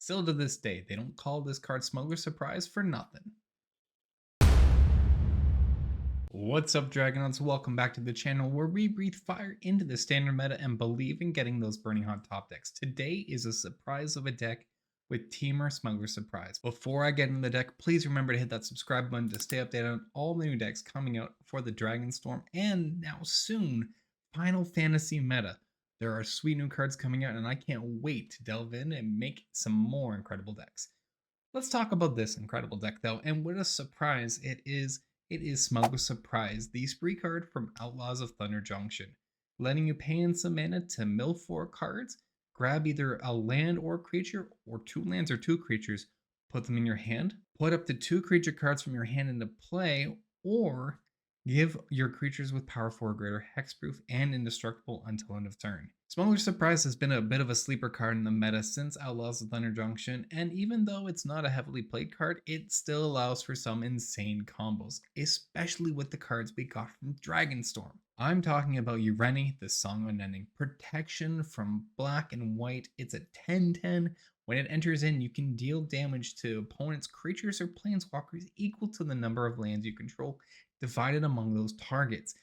Still to this day, they don't call this card Smuggler Surprise for nothing. What's up, Dragonauts? Welcome back to the channel where we breathe fire into the standard meta and believe in getting those burning hot top decks. Today is a surprise of a deck with Temur Smuggler Surprise. Before I get into the deck, please remember to hit that subscribe button to stay updated on all the new decks coming out for the Dragonstorm and now soon Final Fantasy meta. There are sweet new cards coming out and I can't wait to delve in and make some more incredible decks. Let's talk about this incredible deck though, and what a surprise it is. It is Smuggler Surprise, the spree card from Outlaws of Thunder Junction, letting you pay in some mana to mill 4 cards, grab either a land or a creature, or 2 lands or 2 creatures, put them in your hand, put up to 2 creature cards from your hand into play, or give your creatures with power 4 or greater hexproof and indestructible until end of turn. Smuggler Surprise has been a bit of a sleeper card in the meta since Outlaws of Thunder Junction, and even though it's not a heavily played card, it still allows for some insane combos, especially with the cards we got from Dragonstorm. I'm talking about Ureni, the Song Unending. Protection from black and white. It's a 10/10. When it enters in, you can deal damage to opponents' creatures or planeswalkers equal to the number of lands you control, divided among those targets.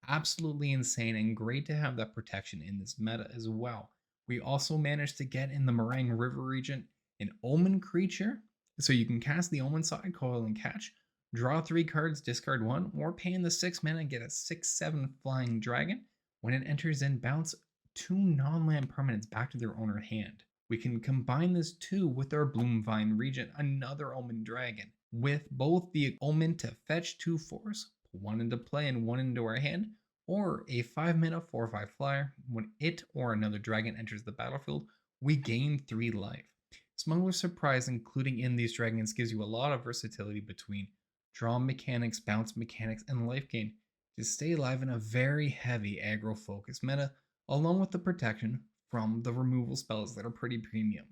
Absolutely insane and great to have that protection in this meta as well. We also managed to get in the Meringue River region an Omen creature, so you can cast the Omen side, Coil and Catch, draw 3 cards, discard 1, or pay in the 6 mana and get a 6/7 flying dragon. When it enters in, bounce 2 non-land permanents back to their owner hand. We can combine this too with our Bloomvine region, another Omen dragon, with both the Omen to fetch 2 force, put 1 into play and 1 into our hand, or a 5 mana 4/5 flyer. When it or another dragon enters the battlefield, we gain 3 life. Smuggler Surprise, including in these dragons, gives you a lot of versatility between draw mechanics, bounce mechanics, and life gain to stay alive in a very heavy aggro focused meta, along with the protection from the removal spells that are pretty premium.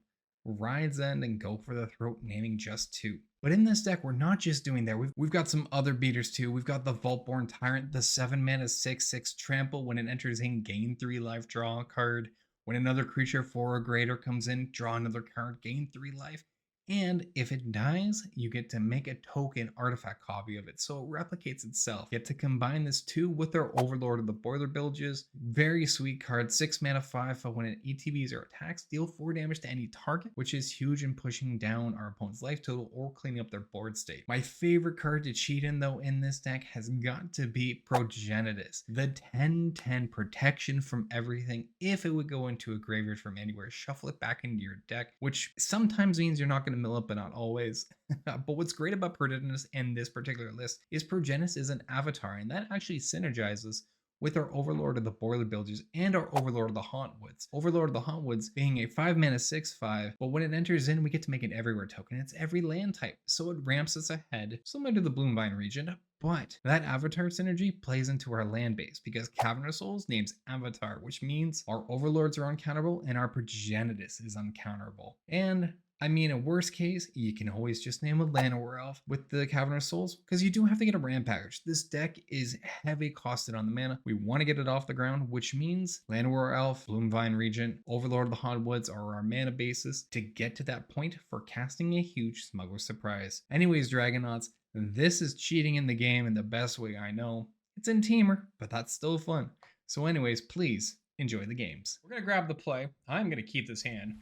Ride's End and Go for the Throat, naming just 2. But in this deck, we're not just doing that. We've got some other beaters too. We've got the Vaultborn Tyrant, the 7 mana 6/6 trample. When it enters in, gain 3 life, draw a card. When another creature 4 or greater comes in, draw another card, gain 3 life. And if it dies, you get to make a token artifact copy of it, so it replicates itself. You get to combine this too with our Overlord of the Boiler Bilges. Very sweet card, 6 mana 5, but when it ETBs or attacks, deal 4 damage to any target, which is huge in pushing down our opponent's life total or cleaning up their board state. My favorite card to cheat in though in this deck has got to be Progenitus, the 10/10 protection from everything. If it would go into a graveyard from anywhere, shuffle it back into your deck, which sometimes means you're not going to mill up, but not always. But what's great about Progenitus and this particular list is Progenitus is an avatar, and that actually synergizes with our Overlord of the Boiler Bilges and our Overlord of the Hauntwoods. Overlord of the Hauntwoods being a 5 mana 6/5, but when it enters in, we get to make an everywhere token. It's every land type, so it ramps us ahead, similar to the Bloomvine region. But that avatar synergy plays into our land base because Cavern Souls names Avatar, which means our Overlords are uncounterable and our Progenitus is uncounterable. And I mean, in worst case, you can always just name a Llanowar Elf with the Cavern of Souls, because you do have to get a ramp package. This deck is heavy costed on the mana. We want to get it off the ground, which means Llanowar Elf, Bloomvine Regent, Overlord of the Hauntwoods are our mana basis to get to that point for casting a huge Smuggler Surprise. Anyways, Dragonauts, this is cheating in the game in the best way I know. It's in Temur, but that's still fun. So anyways, please enjoy the games. We're going to grab the play. I'm going to keep this hand.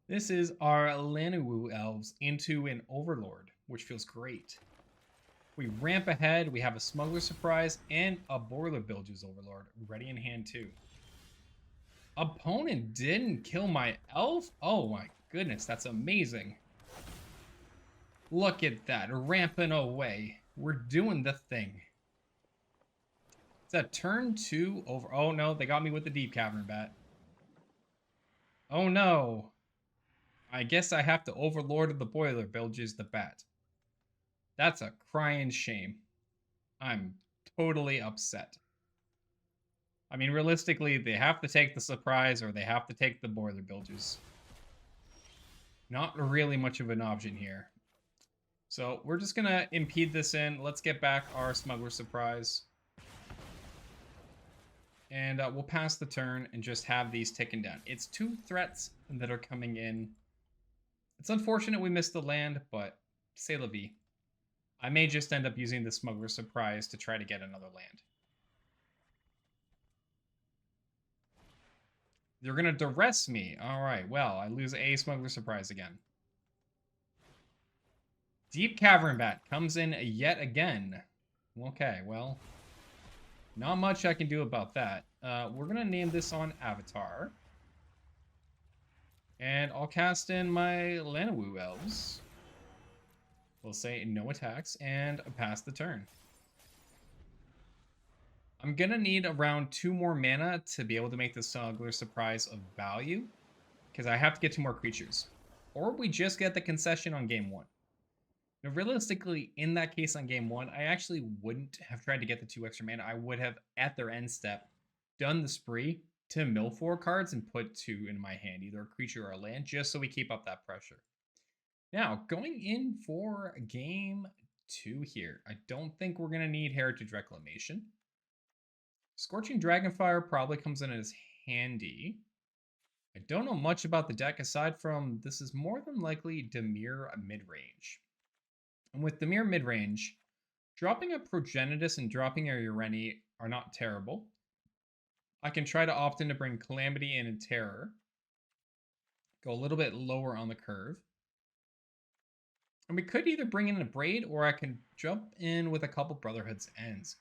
This is our Llanowar Elves into an Overlord, which feels great. We ramp ahead, we have a Smuggler Surprise, and a Boiler Bilges Overlord ready in hand too. Opponent didn't kill my elf? Oh my goodness, that's amazing. Look at that, ramping away. We're doing the thing. It's a turn 2 over. Oh no, they got me with the Deep Cavern Bat. Oh no. I guess I have to Overlord of the Boiler Bilges the Bat. That's a crying shame. I'm totally upset. I mean, realistically, they have to take the Surprise or they have to take the Boiler Bilges. Not really much of an option here. So we're just going to impede this in. Let's get back our Smuggler Surprise. And we'll pass the turn and just have these ticking down. It's 2 threats that are coming in. It's unfortunate we missed the land, but c'est la vie. I may just end up using the Smuggler Surprise to try to get another land. You're going to duress me. All right, well, I lose a Smuggler Surprise again. Deep Cavern Bat comes in yet again. Okay, well, not much I can do about that. We're going to name this on Avatar. And I'll cast in my Llanowoo Elves. We'll say no attacks and pass the turn. I'm going to need around 2 more mana to be able to make the Smuggler Surprise of value, because I have to get 2 more creatures. Or we just get the concession on game 1. Now, realistically, in that case on game 1, I actually wouldn't have tried to get the 2 extra mana. I would have, at their end step, done the spree to mill 4 cards and put 2 in my hand, either a creature or a land, just so we keep up that pressure. Now, going in for game 2 here, I don't think we're going to need Heritage Reclamation. Scorching Dragonfire probably comes in as handy. I don't know much about the deck aside from this is more than likely Dimir Midrange. And with Dimir Midrange, dropping a Progenitus and dropping a Ureni are not terrible. I can try to opt in to bring Calamity in and Terror. Go a little bit lower on the curve. And we could either bring in a Braid or I can jump in with a couple Brotherhood's Ends.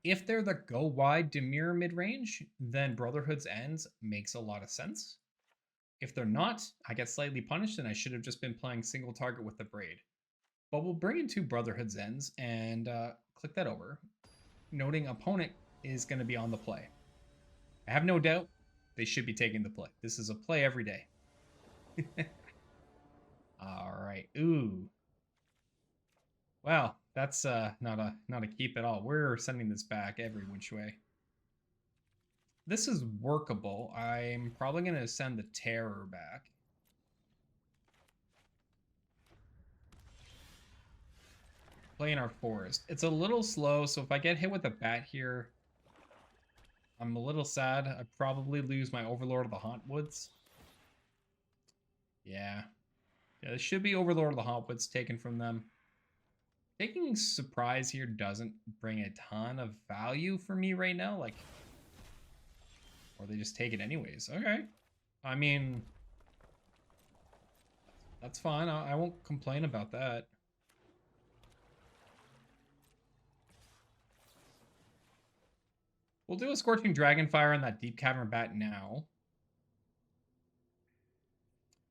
If they're the go wide Dimir mid-range, then Brotherhood's Ends makes a lot of sense. If they're not, I get slightly punished and I should have just been playing single target with the Braid. But we'll bring in 2 Brotherhood's Ends and click that over, noting opponent is going to be on the play. I have no doubt they should be taking the play. This is a play every day. All right. Ooh. Well, that's not a keep at all. We're sending this back every which way. This is workable. I'm probably going to send the Terror back. Play in our forest. It's a little slow, so if I get hit with a bat here, I'm a little sad. I probably lose my Overlord of the Hauntwoods. Yeah. Yeah, this should be Overlord of the Hauntwoods taken from them. Taking Surprise here doesn't bring a ton of value for me right now. Like, or they just take it anyways. Okay. I mean, that's fine. I won't complain about that. We'll do a Scorching Dragonfire on that Deep Cavern Bat now.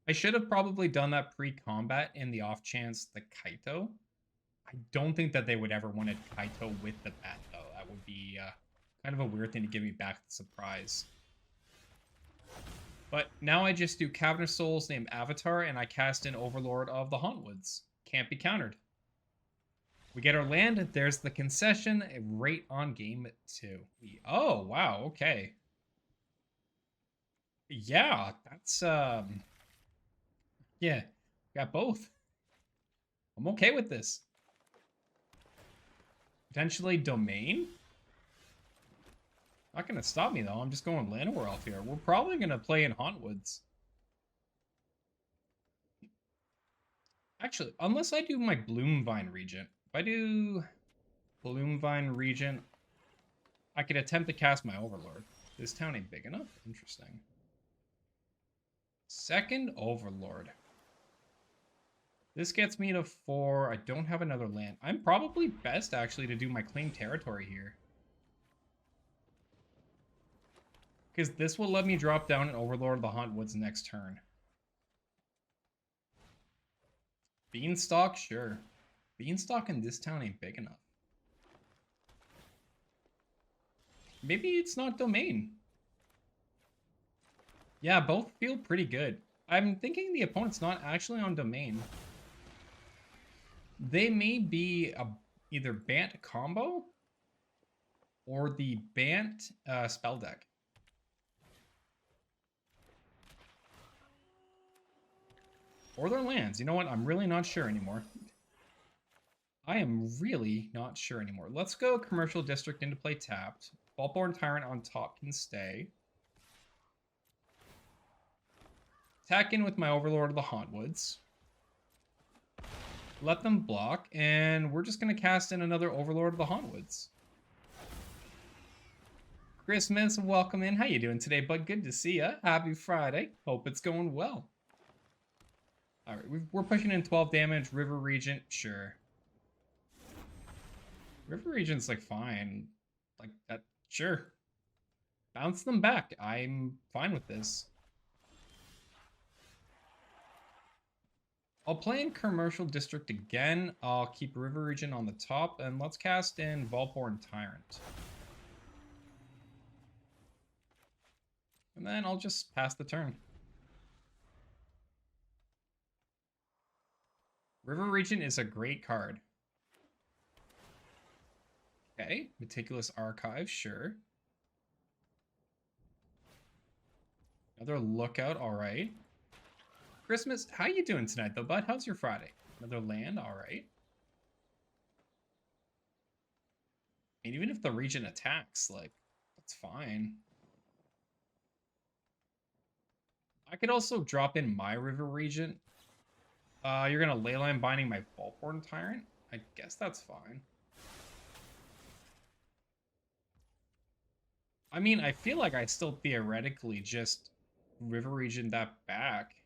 I should have probably done that pre-combat in the off chance the Kaito. I don't think that they would ever want to Kaito with the bat, though. That would be kind of a weird thing to give me back the surprise. But now I just do Cavernous Souls named Avatar, and I cast in Overlord of the Hauntwoods. Can't be countered. We get our land. There's the concession right on game 2. Oh, wow. Okay. Yeah, that's, yeah, got both. I'm okay with this. Potentially Domain? Not going to stop me, though. I'm just going Llanowoo Elf here. We're probably going to play in Hauntwoods. Actually, unless I do my Bloomvine Regent. If I do Bloomvine Regent, I could attempt to cast my Overlord. This town ain't big enough? Interesting. Second Overlord. This gets me to 4. I don't have another land. I'm probably best, actually, to do my claim territory here. Because this will let me drop down an Overlord of the Hauntwoods next turn. Beanstalk? Sure. Beanstalk in this town ain't big enough. Maybe it's not Domain. Yeah, both feel pretty good. I'm thinking the opponent's not actually on Domain. They may be either Bant combo or the Bant spell deck. Or their lands. You know what? I'm really not sure anymore. I am really not sure anymore. Let's go Commercial District into play tapped. Faultborn Tyrant on top can stay. Attack in with my Overlord of the Hauntwoods. Let them block, and we're just going to cast in another Overlord of the Hauntwoods. Christmas, welcome in. How you doing today, bud? Good to see ya. Happy Friday. Hope it's going well. All right, we're pushing in 12 damage. River Regent, sure. River Regent's like fine. Like that, sure. Bounce them back. I'm fine with this. I'll play in Commercial District again. I'll keep River Regent on the top, and let's cast in Volborn Tyrant. And then I'll just pass the turn. River Regent is a great card. Okay, Meticulous Archive, sure. Another Lookout, all right. Christmas, how you doing tonight, though, bud? How's your Friday? Another land, all right. And even if the Regent attacks, like, that's fine. I could also drop in my River Regent. You're gonna Leyline Binding my Volborn Tyrant? I guess that's fine. I mean, I feel like I still theoretically just River Regent that back.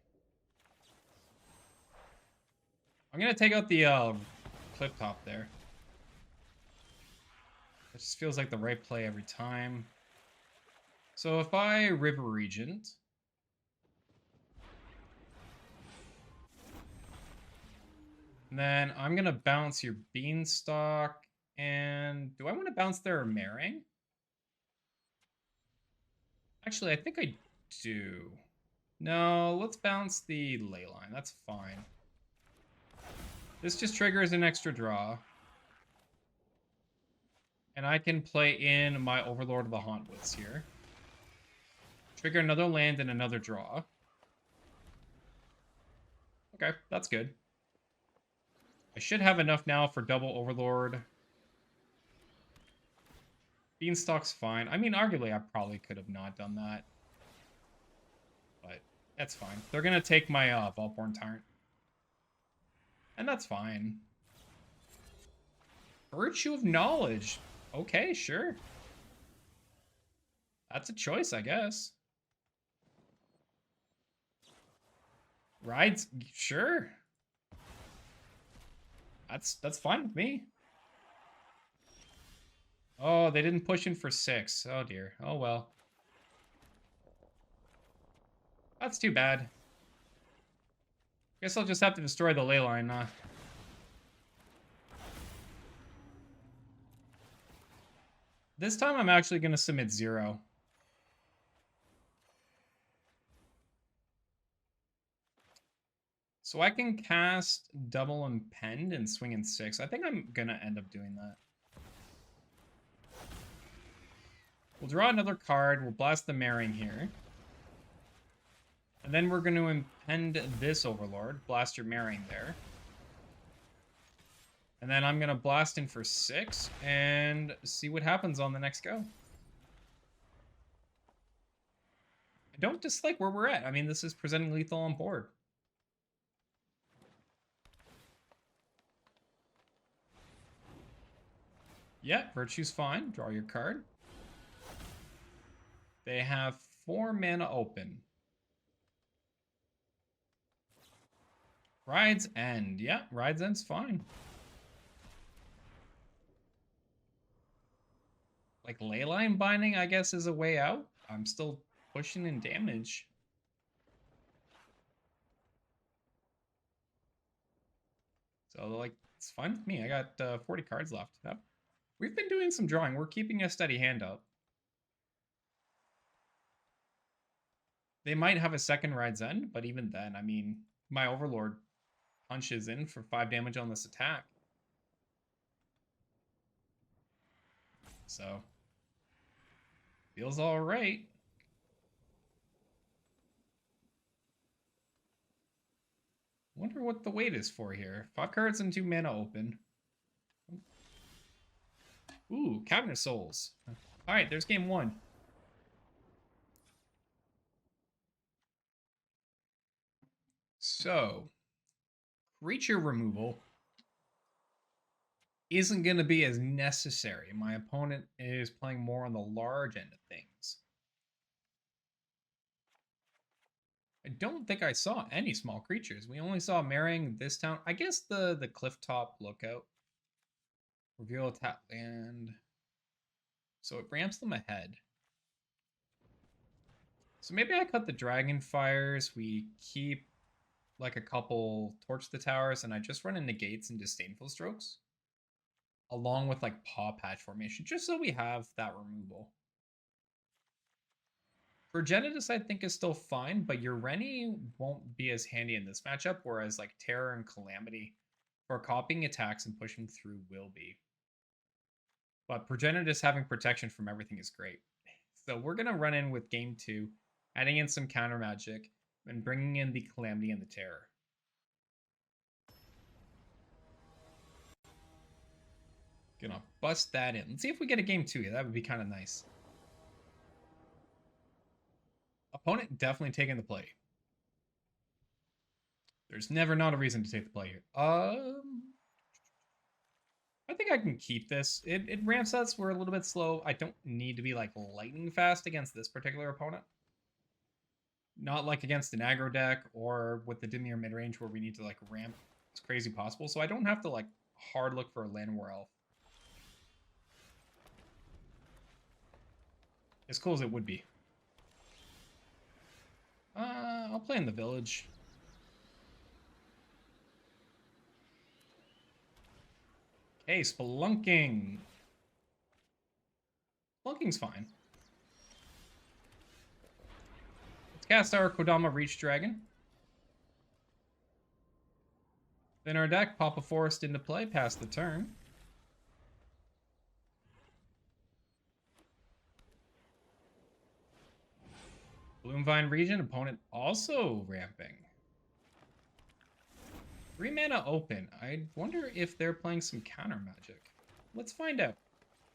I'm gonna take out the cliff top there. It just feels like the right play every time. So if I River Regent, then I'm gonna bounce your Beanstalk, and do I want to bounce their Marang? Actually, I think I do. No, let's bounce the Leyline. That's fine. This just triggers an extra draw. And I can play in my Overlord of the Hauntwoods here. Trigger another land and another draw. Okay, that's good. I should have enough now for double Overlord. Beanstalk's fine. I mean, arguably, I probably could have not done that. But that's fine. They're going to take my Volborn Tyrant. And that's fine. Virtue of Knowledge. Okay, sure. That's a choice, I guess. Rides, sure. That's fine with me. Oh, they didn't push in for 6. Oh dear. Oh well. That's too bad. Guess I'll just have to destroy the Leyline. This time I'm actually going to submit 0. So I can cast double Impend and swing in 6. I think I'm going to end up doing that. We'll draw another card. We'll blast the Marang here. And then we're going to Impend this Overlord. Blast your Marang there. And then I'm going to blast in for 6 and see what happens on the next go. I don't dislike where we're at. I mean, this is presenting lethal on board. Yeah, Virtue's fine. Draw your card. They have 4 mana open. Ride's End. Yeah, Ride's End's fine. Like, Leyline Binding, I guess, is a way out. I'm still pushing in damage. So, like, it's fine with me. I got 40 cards left. Yep. We've been doing some drawing. We're keeping a steady hand up. They might have a second Ride's End, but even then, I mean, my Overlord punches in for 5 damage on this attack. So, feels all right. Wonder what the wait is for here. 5 cards and 2 mana open. Ooh, Cabinet of Souls. All right, there's game 1. So, creature removal. isn't going to be as necessary. My opponent is playing more on the large end of things. I don't think I saw any small creatures. We only saw marrying this town. I guess the clifftop lookout. Reveal a tap land. So it ramps them ahead. So maybe I cut the dragon fires. We keep like a couple torch the towers, and I just run in negates and disdainful strokes. Along with like paw patch formation, just so we have that removal. Progenitus, I think, is still fine, but Ureni won't be as handy in this matchup, whereas like Terror and Calamity for copying attacks and pushing through will be. But Progenitus having protection from everything is great. So we're going to run in with game 2, adding in some counter magic, and bringing in the Calamity and the Terror. Gonna bust that in. Let's see if we get a game 2. That would be kind of nice. Opponent definitely taking the play. There's never not a reason to take the play here. I think I can keep this. It ramps us. We're a little bit slow. I don't need to be like lightning fast against this particular opponent. Not like against an aggro deck or with the Dimir midrange where we need to like ramp as crazy possible. So I don't have to like hard look for a Llanowar Elf. As cool as it would be. I'll play in the village. Okay, Spelunking. Spelunking's fine. Let's cast our Kodama Reach Dragon. Then our deck, pop a forest into play, pass the turn. Bloomvine Region, opponent also ramping. 3 mana open. I wonder if they're playing some counter magic. Let's find out.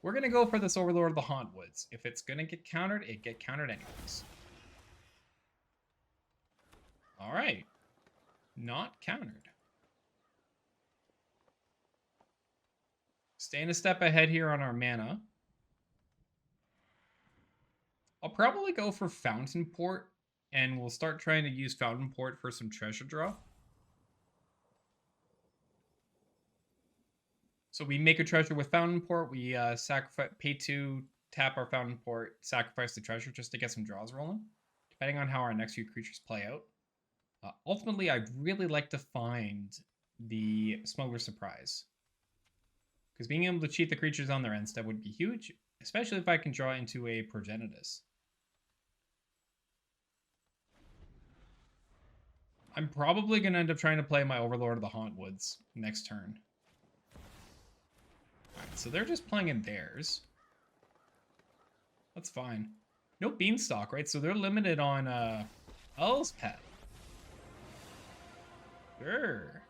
We're going to go for this Overlord of the Hauntwoods. If it's going to get countered, it get countered anyways. All right. Not countered. Staying a step ahead here on our mana. I'll probably go for Fountain Port, and we'll start trying to use Fountain Port for some treasure draw. So we make a treasure with Fountain Port. We sacrifice, pay 2, tap our Fountain Port, sacrifice the treasure just to get some draws rolling, depending on how our next few creatures play out. Ultimately, I'd really like to find the Smuggler Surprise, because being able to cheat the creatures on their end step would be huge, especially if I can draw into a Progenitus. I'm probably going to end up trying to play my Overlord of the Hauntwoods next turn. Alright, so they're just playing in theirs. That's fine. No Beanstalk, right? So they're limited on Elspeth. Sure.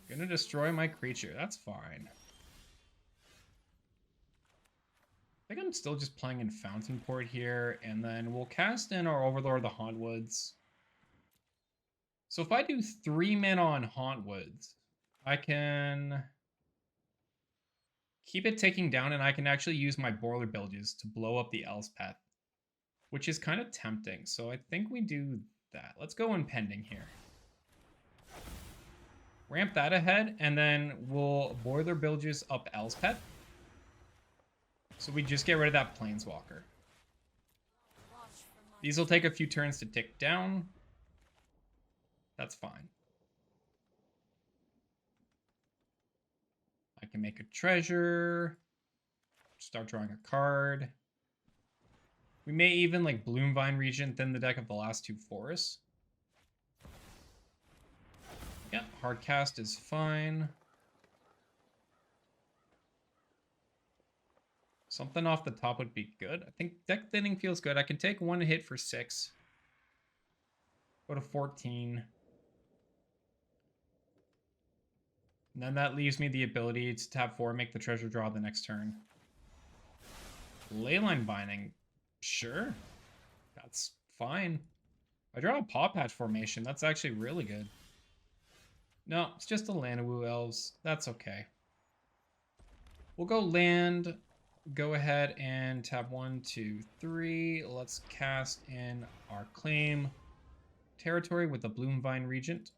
Gonna destroy my creature. That's fine. I think I'm still just playing in Fountain Port here, and then we'll cast in our Overlord of the Hauntwoods. So if I do 3 mana on Hauntwoods, I can keep it ticking down, and I can actually use my Boiler Bilges to blow up the Elspeth, which is kind of tempting. So I think we do that. Let's go Impending here. Ramp that ahead, and then we'll Boiler Bilges up Elspeth. So we just get rid of that Planeswalker. These will take a few turns to tick down. That's fine. I can make a treasure. Start drawing a card. We may even like Bloomvine Region thin the deck of the last 2 forests. Yeah, hard cast is fine. Something off the top would be good. I think deck thinning feels good. I can take 1 hit for 6. Go to 14. And then that leaves me the ability to tap 4, make the treasure draw the next turn. Leyline Binding. Sure. That's fine. I draw a Paw Patch formation. That's actually really good. No, it's just the Llanowar elves. That's okay. We'll go land. Go ahead and tap 1, 2, 3. Let's cast in our claim territory with the Bloomvine Regent.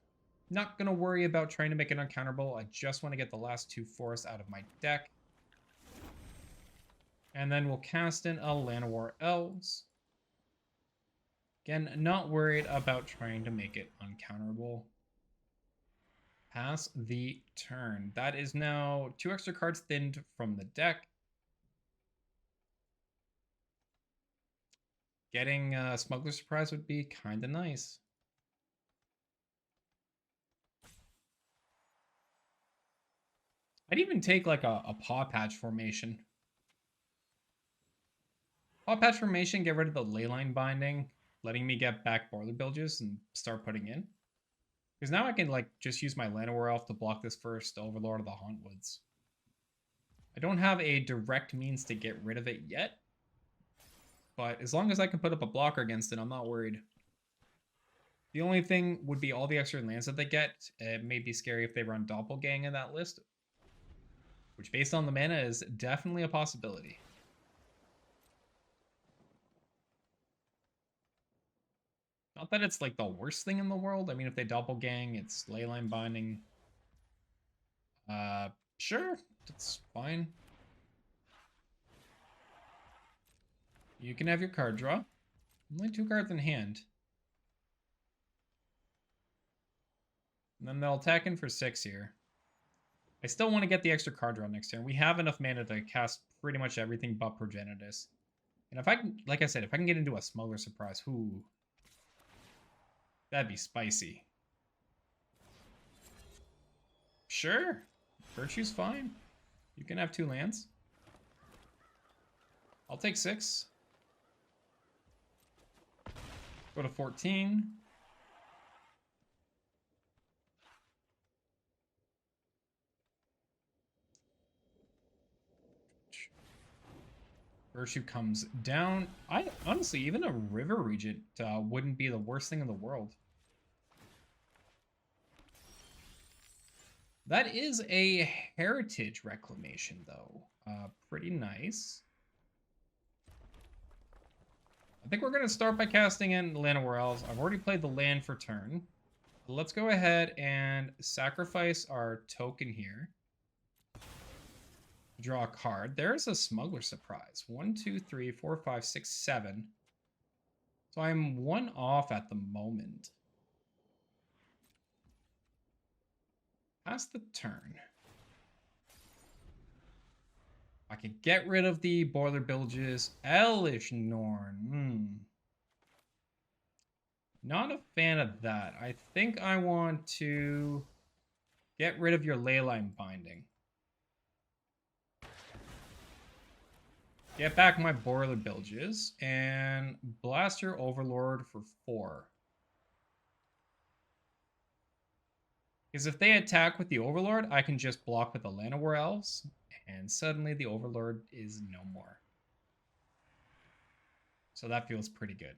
Not going to worry about trying to make it uncounterable. I just want to get the last 2 forests out of my deck. And then we'll cast in a Llanowar Elves. Again, not worried about trying to make it uncounterable. Pass the turn. That is now 2 extra cards thinned from the deck. Getting a Smuggler Surprise would be kind of nice. I'd even take like a Paw Patch formation. Paw Patch formation, get rid of the Leyline Binding, letting me get back Boiler Bilges and start putting in. Because now I can like just use my Llanowar Elf to block this first Overlord of the Hauntwoods. I don't have a direct means to get rid of it yet. But as long as I can put up a blocker against it, I'm not worried. The only thing would be all the extra lands that they get. It may be scary if they run Doppelgang in that list. Which, based on the mana, is definitely a possibility. Not that it's like the worst thing in the world. I mean, if they Doppelgang, it's Leyline Binding. Sure, that's fine. You can have your card draw. Only 2 cards in hand. And then they'll attack in for 6 here. I still want to get the extra card draw next turn. We have enough mana to cast pretty much everything but Progenitus. And if I can, like I said, if I can get into a Smuggler Surprise, whoo, that'd be spicy. Sure. Virtue's fine. You can have 2 lands. I'll take 6. Go to 14. Virtue comes down. I honestly, even a River Regent wouldn't be the worst thing in the world. That is a Heritage Reclamation, though. Pretty nice. I think we're going to start by casting in Llanowar Elves. I've already played the land for turn. Let's go ahead and sacrifice our token here. Draw a card. There's a Smuggler Surprise. 1, 2, 3, 4, 5, 6, 7. So I'm 1 off at the moment. Pass the turn. I could get rid of the Boiler Bilges. Elvish Norn. Not a fan of that. I think I want to get rid of your Leyline Binding. Get back my Boiler Bilges and blast your Overlord for 4. Because if they attack with the Overlord, I can just block with the Llanowar Elves, and suddenly the Overlord is no more. So that feels pretty good.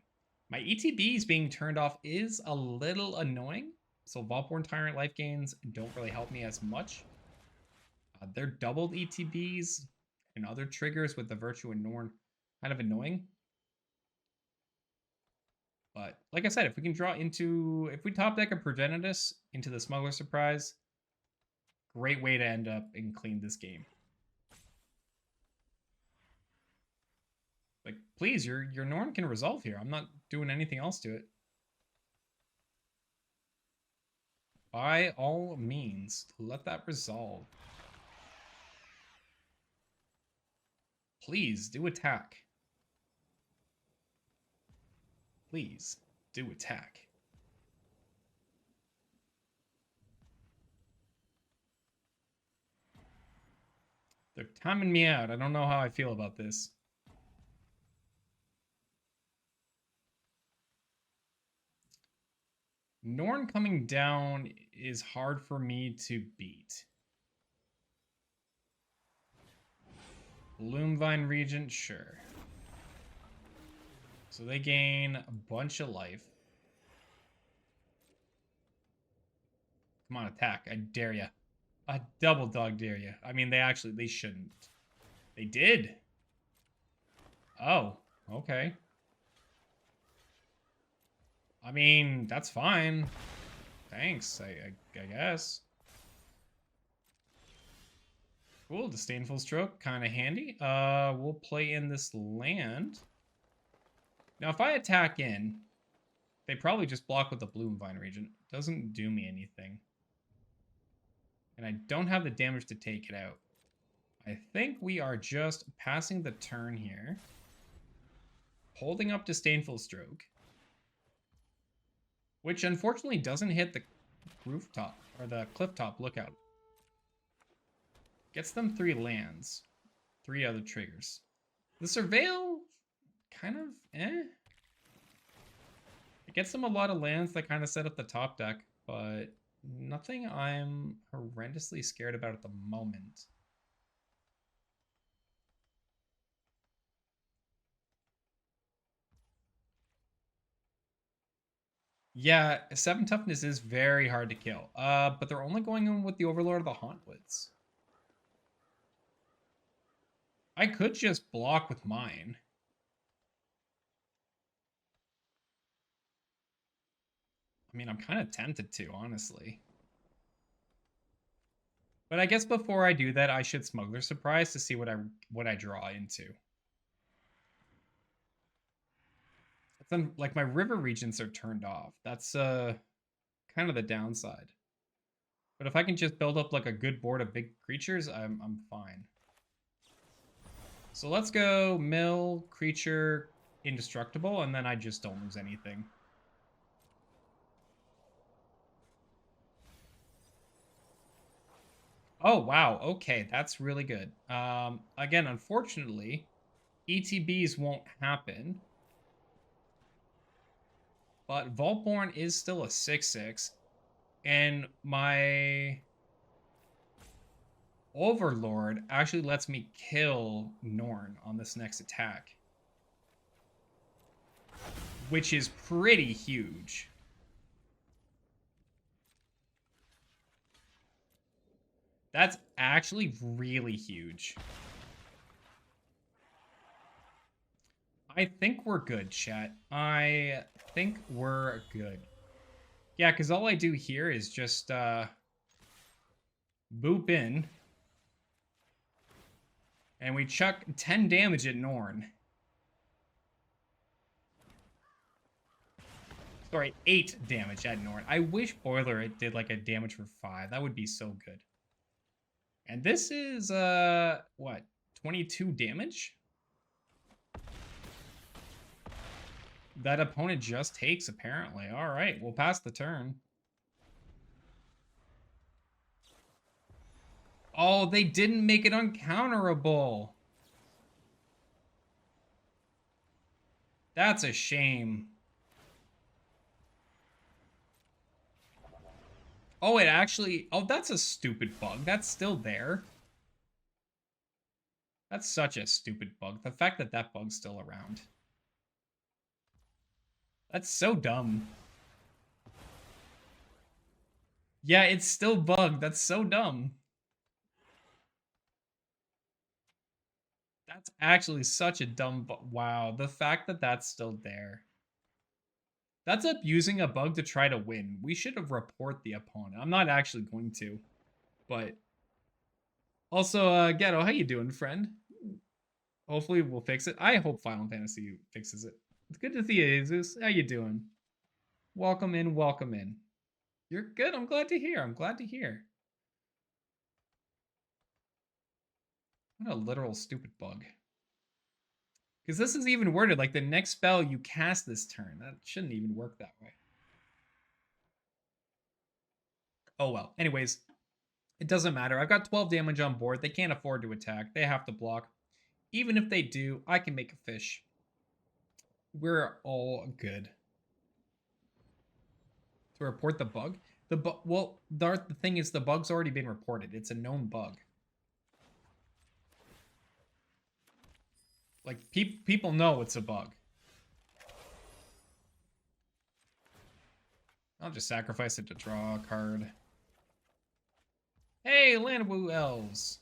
My ETBs being turned off is a little annoying. So Vaultborn Tyrant life gains don't really help me as much. They're doubled ETBs and other triggers with the Virtue and Norn kind of annoying. But like I said, if we can draw into, if we top deck a Progenitus into the Smuggler Surprise, great way to end up and clean this game. Like, please, your Norn can resolve here. I'm not doing anything else to it. By all means, let that resolve. Please, do attack. Please, do attack. They're timing me out. I don't know how I feel about this. Norn coming down is hard for me to beat. Bloomvine Regent, sure. So they gain a bunch of life. Come on, attack. I dare ya. I double dog dare ya. I mean, they shouldn't. They did. Oh, okay. I mean, that's fine. Thanks, I guess. Cool, Disdainful Stroke, kind of handy. We'll play in this land. Now, if I attack in, they probably just block with the Bloom Vine Regent. Doesn't do me anything. And I don't have the damage to take it out. I think we are just passing the turn here. Holding up Disdainful Stroke. Which unfortunately doesn't hit the rooftop, or the clifftop lookout. Gets them 3 lands. 3 other triggers. The Surveil, kind of, eh. It gets them a lot of lands that kind of set up the top deck, but nothing I'm horrendously scared about at the moment. Yeah, 7 toughness is very hard to kill. But they're only going in with the Overlord of the Hauntwoods. I could just block with mine. I mean, I'm kind of tempted to, honestly. But I guess before I do that, I should Smuggler Surprise to see what I draw into. Then, like, my river regents are turned off. That's kind of the downside. But if I can just build up like a good board of big creatures, I'm fine. So let's go mill, creature, indestructible, and then I just don't lose anything. Oh, wow. Okay, that's really good. Again, unfortunately, ETBs won't happen. But Vaultborn is still a 6/6. And my Overlord actually lets me kill Norn on this next attack. Which is pretty huge. That's actually really huge. I think we're good, chat. I think we're good. Yeah, because all I do here is just boop in. And we chuck 10 damage at Norn. Sorry, 8 damage at Norn. I wish Boiler it did like a damage for 5. That would be so good. And this is, what? 22 damage? That opponent just takes, apparently. All right, we'll pass the turn. Oh, they didn't make it uncounterable. That's a shame. Oh, it actually... Oh, that's a stupid bug. That's still there. That's such a stupid bug. The fact that that bug's still around. That's so dumb. Yeah, it's still bugged. That's so dumb. That's actually such a dumb bug. Wow, the fact that that's still there. That's abusing a bug to try to win. We should have report the opponent. I'm not actually going to, but also, Ghetto, how you doing, friend? Hopefully we'll fix it. I hope Final Fantasy fixes it. It's good to see you, Jesus. How you doing? Welcome in, welcome in. You're good. I'm glad to hear. I'm glad to hear. What a literal stupid bug. Because this is even worded like the next spell you cast this turn. That shouldn't even work that way. Oh well. Anyways, it doesn't matter. I've got 12 damage on board. They can't afford to attack. They have to block. Even if they do, I can make a fish. We're all good. To report the bug? Well, the thing is, the bug's already been reported. It's a known bug. Like, people know it's a bug. I'll just sacrifice it to draw a card. Hey, Landwoo Elves.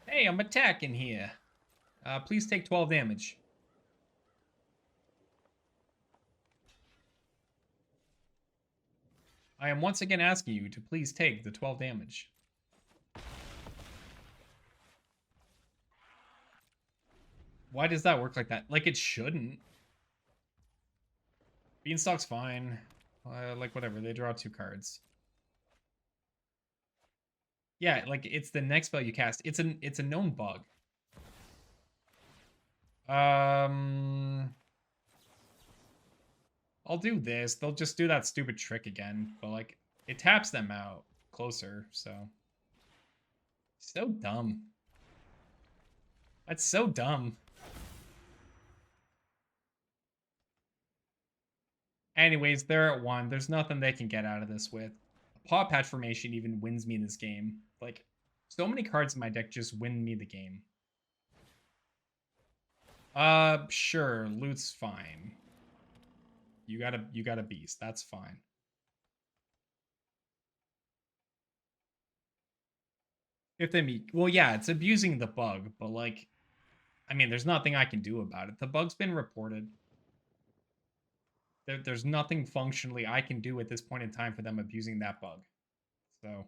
Hey, I'm attacking here. Please take 12 damage. I am once again asking you to please take the 12 damage. Why does that work like that? Like, it shouldn't. Beanstalk's fine. Like, whatever. They draw 2 cards. Yeah, like, it's the next spell you cast. It's a known bug. I'll do this. They'll just do that stupid trick again. But, like, it taps them out closer, so. So dumb. That's so dumb. Anyways, they're at 1. There's nothing they can get out of this with. Paw Patch Formation even wins me this game. Like, so many cards in my deck just win me the game. Sure. Loot's fine. You got a beast. That's fine. If they meet... Well, yeah, it's abusing the bug, but, like... I mean, there's nothing I can do about it. The bug's been reported. There's nothing functionally I can do at this point in time for them abusing that bug. So...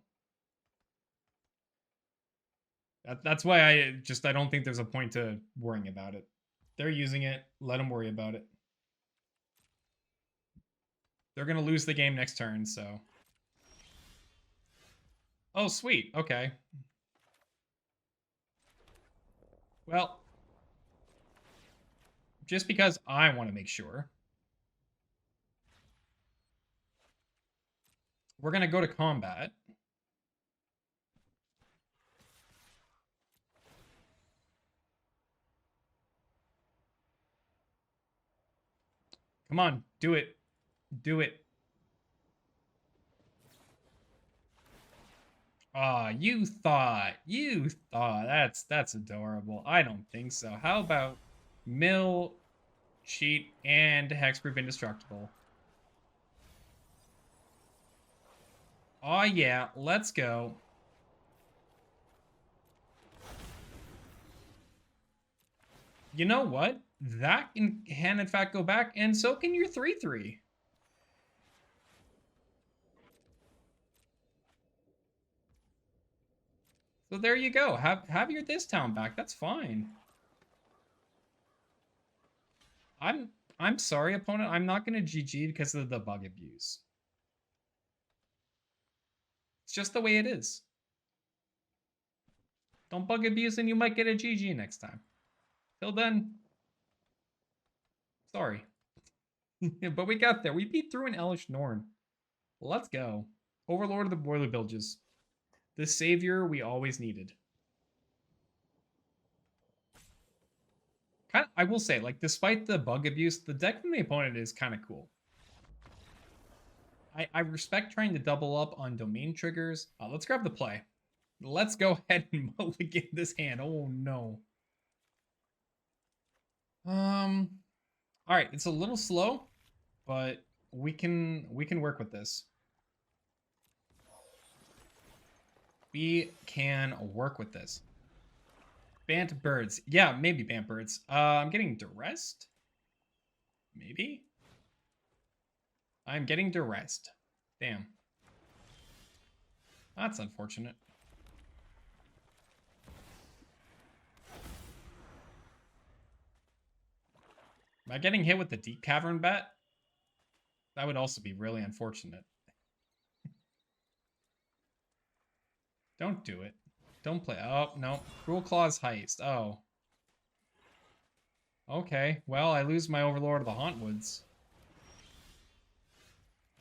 That's why I don't think there's a point to worrying about it. They're using it. Let them worry about it. They're going to lose the game next turn, so... Oh, sweet. Okay. Well, just because I want to make sure, we're going to go to combat. Come on, do it. Do it. Aw, you thought. That's adorable. I don't think so. How about mill, cheat, and hexproof indestructible? Aw, yeah, let's go. You know what? That can in fact go back, and so can your 3/3. So there you go. Have your this town back. That's fine. I'm sorry, opponent. I'm not gonna GG because of the bug abuse. It's just the way it is. Don't bug abuse and you might get a GG next time. Till then, sorry. But we got there. We beat through an Elish Norn. Let's go. Overlord of the Boiler Bilges. The savior we always needed. I will say, like, despite the bug abuse, the deck from the opponent is kind of cool. I respect trying to double up on domain triggers. Let's grab the play. Let's go ahead and mulligan this hand. Oh, no. All right, it's a little slow, but we can work with this. We can work with this. Bant birds. Yeah, maybe bant birds. I'm getting duressed. Maybe. I'm getting duressed. Damn. That's unfortunate. Am I getting hit with the deep cavern bat? That would also be really unfortunate. Don't do it. Don't play. Oh, no. Cruel Claw's Heist. Oh. Okay. Well, I lose my Overlord of the Hauntwoods.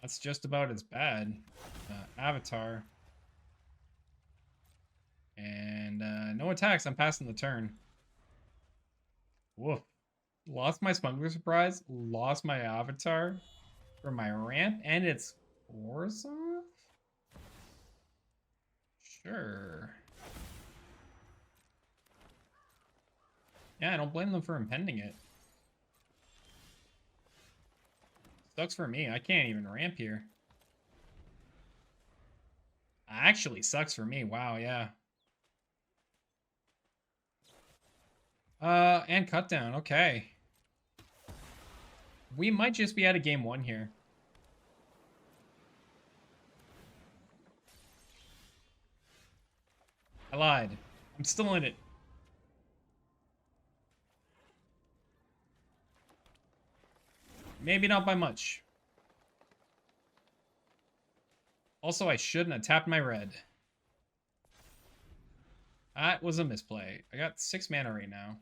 That's just about as bad. Avatar. And no attacks. I'm passing the turn. Woof. Lost my Smuggler Surprise. Lost my Avatar. For my ramp. And it's Orzhov? Sure. Yeah, I don't blame them for impending it. Sucks for me. I can't even ramp here. Actually sucks for me. Wow, yeah. And cut down. Okay. We might just be out of game 1 here. I lied. I'm still in it. Maybe not by much. Also, I shouldn't have tapped my red. That was a misplay. I got 6 mana right now.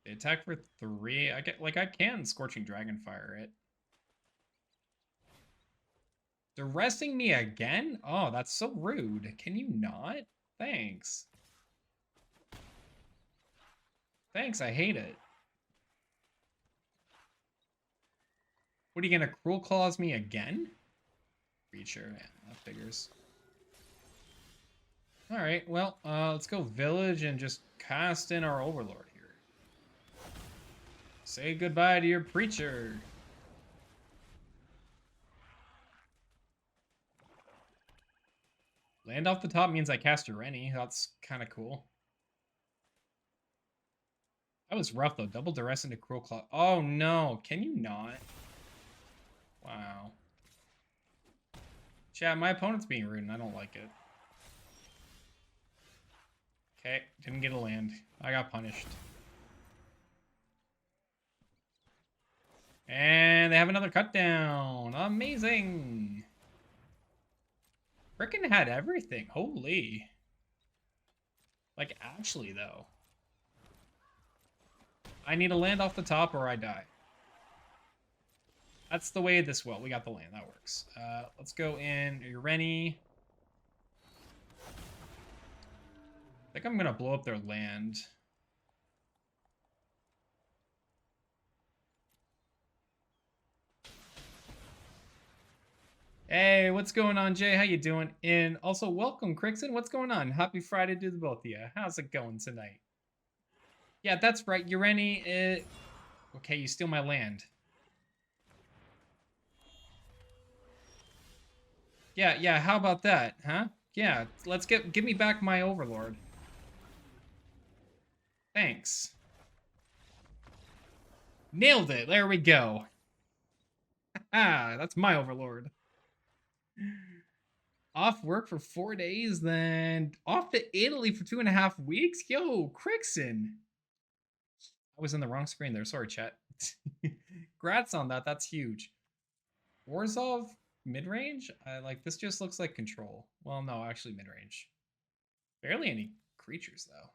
They attack for 3. I can Scorching Dragonfire it. They're resting me again? Oh, that's so rude. Can you not? Thanks. Thanks, I hate it. What, are you gonna Cruel Claws me again? Creature, yeah, that figures. Alright, well, let's go Village and just cast in our Overlord here. Say goodbye to your Preacher. Land off the top means I cast Ureni. That's kind of cool. That was rough, though. Double Duress into Cruel Claw. Oh, no. Can you not? Wow. Chat, my opponent's being rude, and I don't like it. Okay, didn't get a land. I got punished. And they have another cut down. Amazing. Frickin' had everything. Holy. Like, actually, though. I need to land off the top or I die. That's the way this will. We got the land. That works. Let's go in Ureni. I think I'm going to blow up their land. Hey, what's going on, Jay? How you doing? And also, welcome, Crixon. What's going on? Happy Friday to the both of you. How's it going tonight? Yeah, that's right. Ureni, okay, you steal my land. Yeah, how about that, huh? Yeah, let's give me back my Overlord. Thanks. Nailed it. There we go. Ah, that's my Overlord. Off work for 4 days, then off to Italy for 2.5 weeks? Yo, Crixon. I was in the wrong screen there. Sorry, chat. Grats on that. That's huge. Orzhov, midrange? Like, this just looks like control. Well, no, actually midrange. Barely any creatures, though.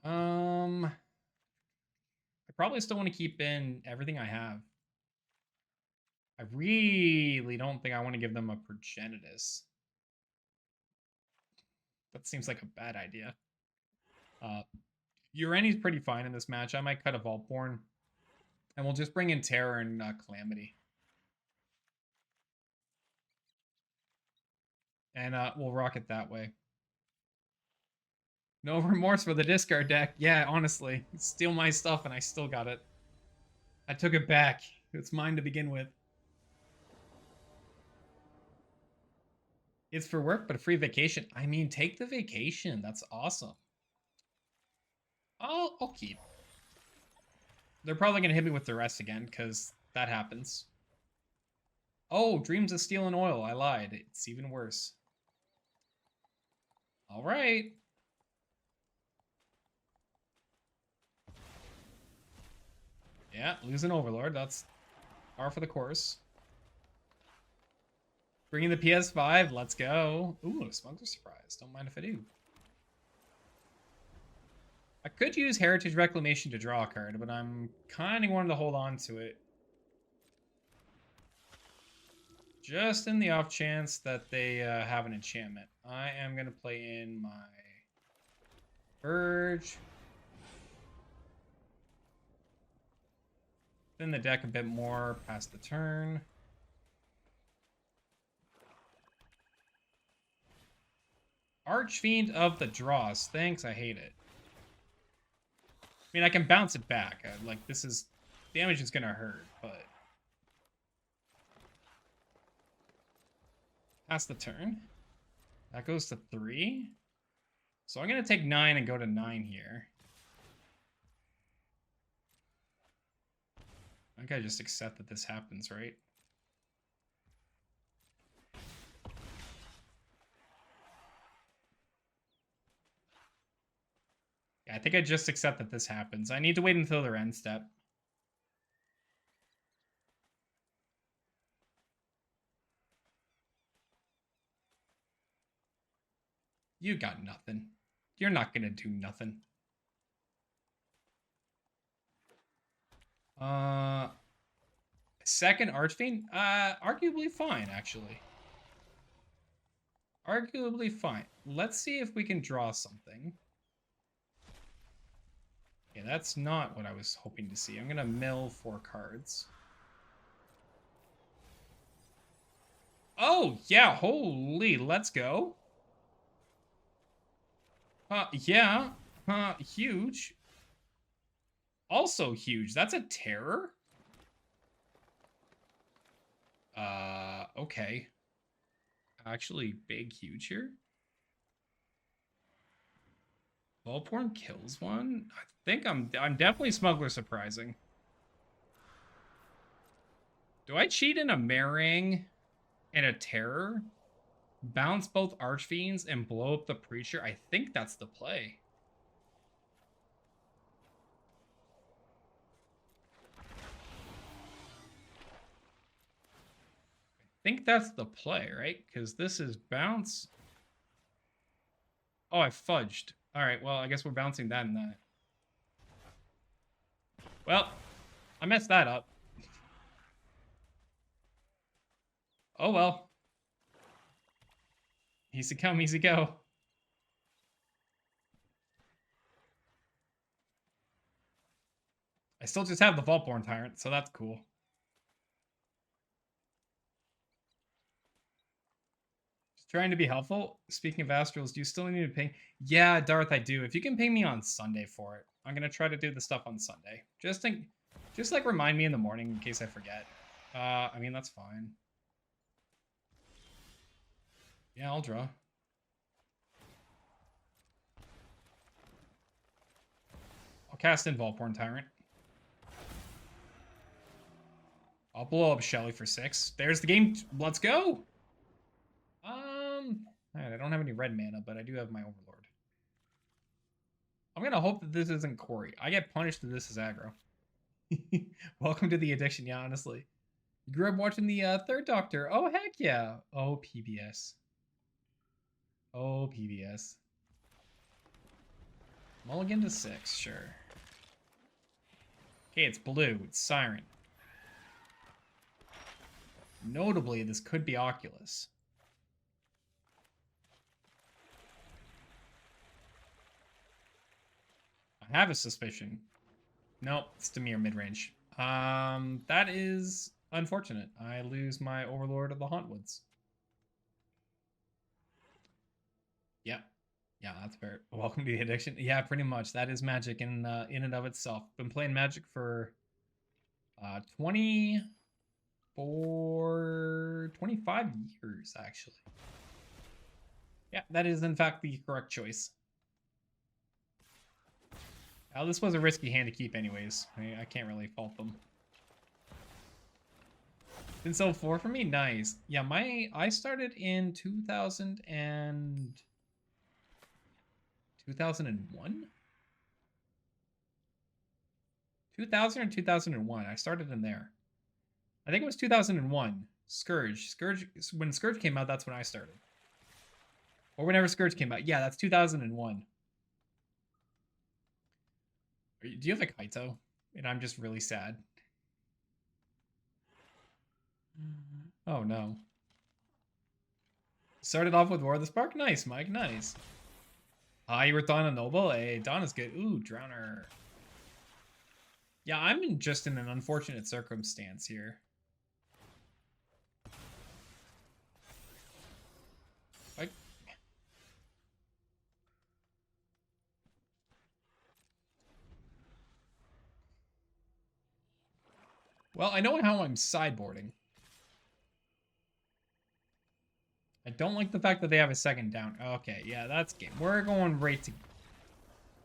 I probably still want to keep in everything I have. I really don't think I want to give them a Progenitus. That seems like a bad idea. Ureni's pretty fine in this match. I might cut a Vaultborn. And we'll just bring in Terror and Calamity. And we'll rock it that way. No remorse for the discard deck. Yeah, honestly. Steal my stuff and I still got it. I took it back. It's mine to begin with. It's for work, but a free vacation. I mean, take the vacation. That's awesome. I'll keep. They're probably going to hit me with the rest again, because that happens. Oh, Dreams of Steel and Oil. I lied. It's even worse. All right. Yeah, lose an Overlord. That's par for the course. Bringing the PS5. Let's go. Ooh, Smuggler surprise. Don't mind if I do. I could use Heritage Reclamation to draw a card, but I'm kind of wanting to hold on to it. Just in the off chance that they have an enchantment. I am going to play in my Urge. Thin the deck a bit more past the turn. Archfiend of the Dross. Thanks, I hate it. I mean, I can bounce it back. Like, this is damage is gonna hurt, but pass the turn. That goes to 3. So I'm gonna take 9 and go to 9 here. I think I just accept that this happens, right? Yeah, I think I just accept that this happens. I need to wait until their end step. You got nothing. You're not gonna do nothing. Second Archfiend? Arguably fine, actually. Arguably fine. Let's see if we can draw something. Yeah, that's not what I was hoping to see. I'm gonna mill 4 cards. Oh, yeah, holy, let's go. Yeah, huge. Also huge. That's a terror? Okay. Actually, big, huge here. Volporn kills one? I think I'm definitely Smuggler surprising. Do I cheat in a Marang and a Terror? Bounce both Archfiends and blow up the Preacher? I think that's the play. I think that's the play, right? Because this is bounce. Oh, I fudged. All right, well, I guess we're bouncing that and that. Well, I messed that up. Oh, well. Easy come, easy go. I still just have the Vaultborn Tyrant, so that's cool. Just trying to be helpful. Speaking of Astrals, do you still need to ping? Yeah, Darth, I do. If you can ping me on Sunday for it, I'm gonna try to do the stuff on Sunday. Just like remind me in the morning in case I forget. I mean, that's fine. Yeah, I'll draw. I'll cast in Volporn Tyrant. I'll blow up Shelly for 6. There's the game. Let's go. Alright, I don't have any red mana, but I do have my Overlord. I'm gonna hope that this isn't Corey. I get punished that this is aggro. Welcome to the addiction, yeah, honestly. You grew up watching the Third Doctor. Oh, heck yeah. Oh, PBS. Oh, PBS. Mulligan to 6, sure. Okay, it's blue. It's Siren. Notably, this could be Oculus. I have a suspicion. Nope, it's Dimir midrange. That is unfortunate. I lose my Overlord of the Hauntwoods. Yep. Yeah, that's fair. Welcome to the addiction. Yeah, pretty much. That is Magic in and of itself. Been playing Magic for 25 years, actually. Yeah, that is in fact the correct choice. Well, this was a risky hand to keep anyways. I can't really fault them. Since 04 for me? Nice. Yeah, I started in 2000 and 2001? 2000 or 2001. I started in there. I think it was 2001. Scourge. When Scourge came out, that's when I started. Or whenever Scourge came out. Yeah, that's 2001. Do you have a Kaito? And I'm just really sad. Oh, no. Started off with War of the Spark? Nice, Mike. Nice. You were Dawn a Noble? Hey, Dawn is good. Ooh, Drowner. Yeah, I'm just in an unfortunate circumstance here. Well, I know how I'm sideboarding. I don't like the fact that they have a second down. Okay, yeah, that's game. We're going right to...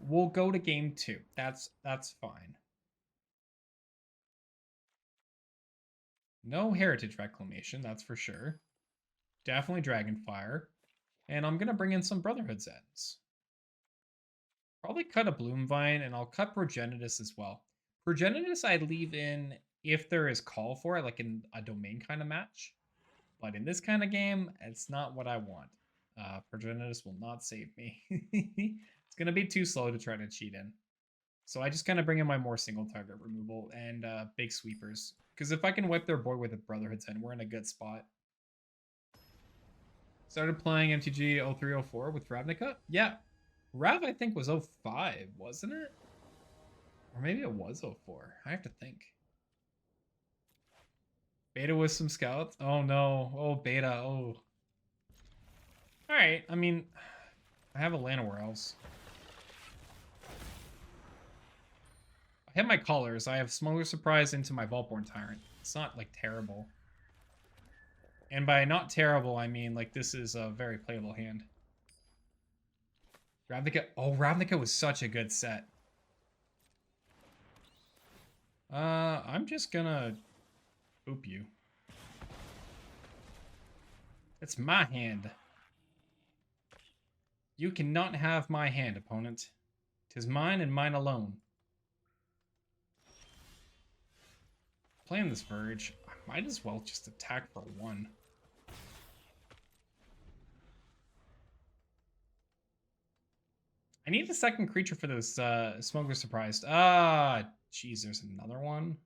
We'll go to game 2. That's fine. No Heritage Reclamation, that's for sure. Definitely Dragonfire. And I'm going to bring in some Brotherhood's Ends. Probably cut a Bloomvine, and I'll cut Progenitus as well. Progenitus I leave in if there is call for it, like in a domain kind of match. But in this kind of game, it's not what I want. Progenitus will not save me. It's going to be too slow to try to cheat in. So I just kind of bring in my more single target removal and big sweepers. Because if I can wipe their board with a Brotherhood's End, we're in a good spot. Started playing MTG 0304 with Ravnica. Yeah, Rav I think was 05, wasn't it? Or maybe it was 04. I have to think. Beta with some scouts. Oh no. Oh, beta. Oh. Alright, I mean, I have a Llanowar Elves. I have my colors. I have Smuggler Surprise into my Vaultborn Tyrant. It's not, like, terrible. And by not terrible, I mean, like, this is a very playable hand. Ravnica. Oh, Ravnica was such a good set. I'm just gonna boop you. It's my hand. You cannot have my hand, opponent. 'Tis mine and mine alone. Playing this Verge, I might as well just attack for 1. I need a second creature for this Smuggler Surprised. Ah, jeez, there's another one.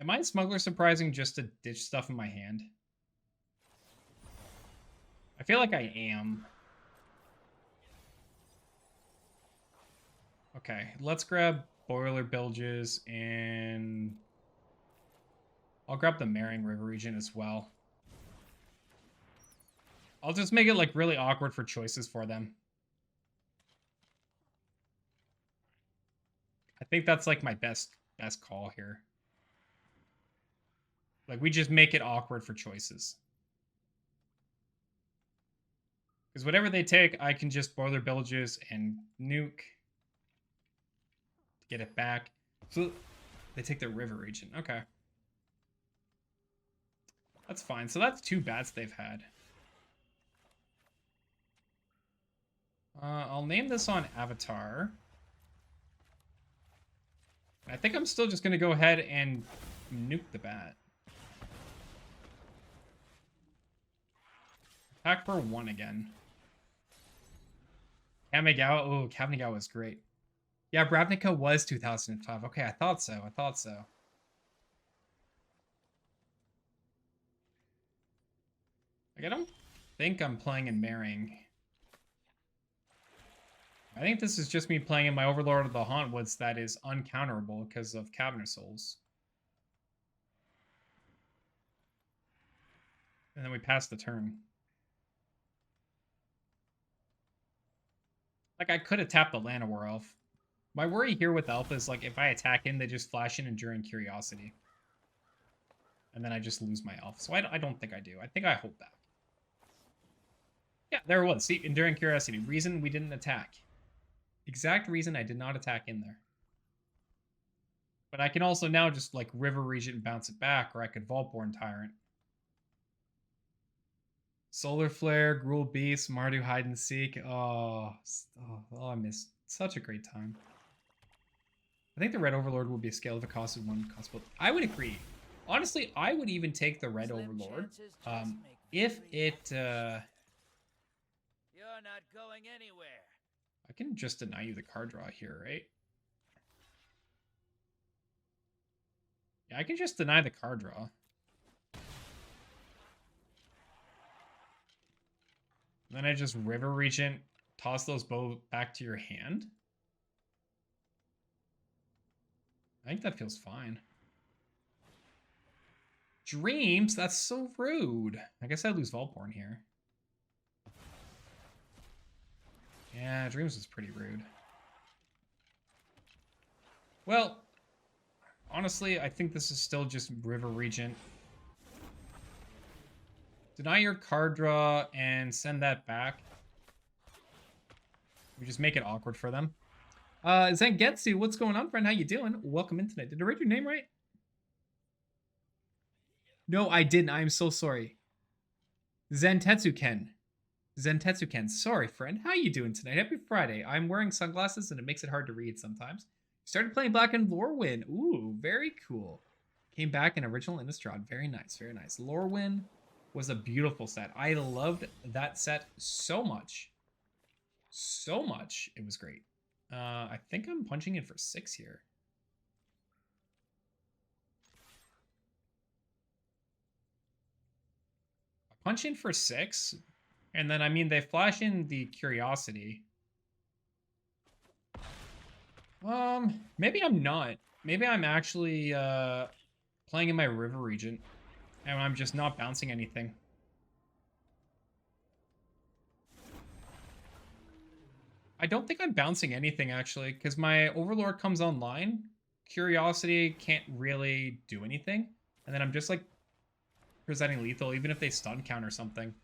Am I Smuggler Surprising just to ditch stuff in my hand? I feel like I am. Okay, let's grab Boiler Bilges and... I'll grab the Marrying River region as well. I'll just make it like really awkward for choices for them. I think that's like my best call here. Like we just make it awkward for choices. Because whatever they take, I can just Boiler Bilges and nuke to get it back. So they take the river region. Okay. That's fine. So that's 2 bats they've had. I'll name this on Avatar. I think I'm still just going to go ahead and nuke the bat. Attack for 1 again. Kamigawa. Oh, Kamigawa was great. Yeah, Ravnica was 2005. Okay, I thought so. I thought so. Like, I don't think I'm playing in Marrying. I think this is just me playing in my Overlord of the Hauntwoods that is uncounterable because of Cabinet Souls. And then we pass the turn. Like, I could have tapped the Llanowar Elf. My worry here with Elf is, like, if I attack him, they just flash in Enduring Curiosity. And then I just lose my Elf. So I don't think I do. I think I hold back. Yeah, there it was. See, Enduring Curiosity. Reason we didn't attack. Exact reason I did not attack in there. But I can also now just, like, River Regent and bounce it back, or I could Vaultborn Tyrant. Solar Flare, Gruul Beast, Mardu Hide and Seek. Oh, I missed such a great time. I think the Red Overlord will be a scale of a cost of 1 cost. I would agree. Honestly, I would even take the Red Overlord. If it... You're not going anywhere. I can just deny you the card draw here, right? Yeah, I can just deny the card draw. Then I just River Regent, toss those both back to your hand. I think that feels fine. Dreams? That's so rude. I guess I lose Vaultborn here. Yeah, Dreams is pretty rude. Well, honestly, I think this is still just River Regent. Deny your card draw and send that back. We just make it awkward for them. Zangetsu, what's going on, friend? How you doing? Welcome in tonight. Did I read your name right? No, I didn't. I am so sorry. Zentetsu-ken. Zentetsu-ken. Sorry, friend. How you doing tonight? Happy Friday. I'm wearing sunglasses and it makes it hard to read sometimes. Started playing Black and Lorwyn. Ooh, very cool. Came back in original Innistrad. Very nice, very nice. Lorwyn was a beautiful set. I loved that set so much. So much. It was great. I think I'm punching in for 6 here. I punch in for 6, and then, I mean, they flash in the Curiosity. Maybe I'm not. Maybe I'm actually, playing in my River Regent, and I'm just not bouncing anything. I don't think I'm bouncing anything, actually, because my Overlord comes online. Curiosity can't really do anything. And then I'm just, like, presenting lethal, even if they stun count or something.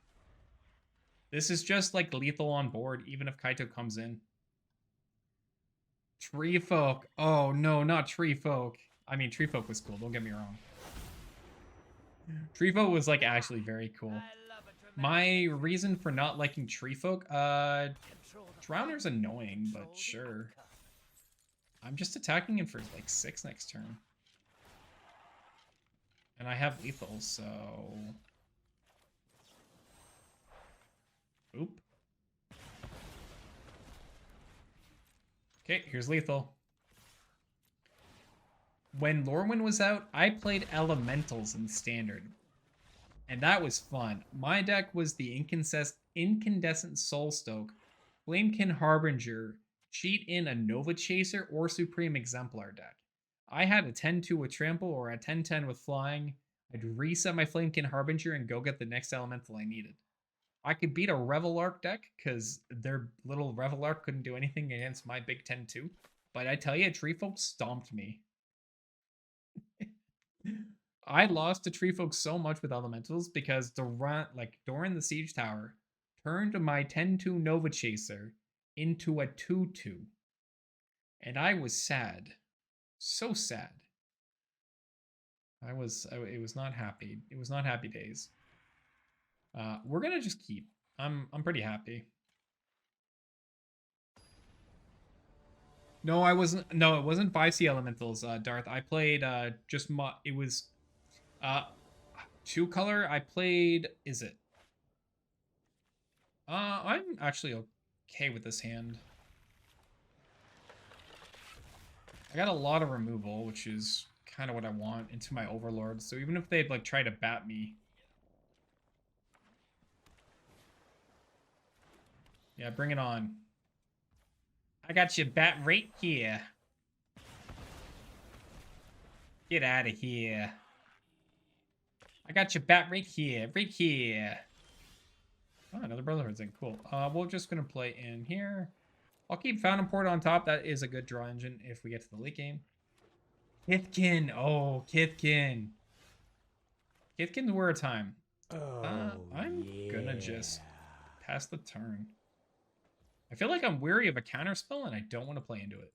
This is just, like, lethal on board, even if Kaito comes in. Tree Folk. Oh, no, not Tree Folk. I mean, Tree Folk was cool, don't get me wrong. Tree Folk was, like, actually very cool. My reason for not liking Tree Folk, Drowner's annoying, but sure. I'm just attacking him for like 6 next turn. And I have lethal, so... Oop. Okay, here's lethal. When Lorwyn was out, I played Elementals in Standard. And that was fun. My deck was the Incandescent Soulstoke, Flamekin Harbinger, cheat in a Nova Chaser or Supreme Exemplar deck. I had a 10-2 with Trample or a 10-10 with Flying. I'd reset my Flamekin Harbinger and go get the next elemental I needed. I could beat a Revelark deck because their little Revelark couldn't do anything against my big 10-2. But I tell you, Tree Folk stomped me. I lost to Tree Folk so much with elementals because Doran the Siege Tower turned my 10-2 Nova Chaser into a 2-2. And I was sad. So sad. It was not happy. It was not happy days. We're gonna just keep. I'm pretty happy. No, I wasn't. No, it wasn't 5C elementals, Darth. I played it was 2-color. I played, is it? I'm actually okay with this hand. I got a lot of removal, which is kind of what I want into my Overlord. So even if they'd like try to bat me. Yeah, bring it on. I got you bat right here. Get out of here. I got your bat right here, right here. Oh, another Brotherhood thing, cool. We're just gonna play in here. I'll keep Fountain Port on top. That is a good draw engine if we get to the late game. Kithkin, oh, Kithkin. Kithkin's were a time. I'm gonna just pass the turn. I feel like I'm weary of a counterspell and I don't want to play into it.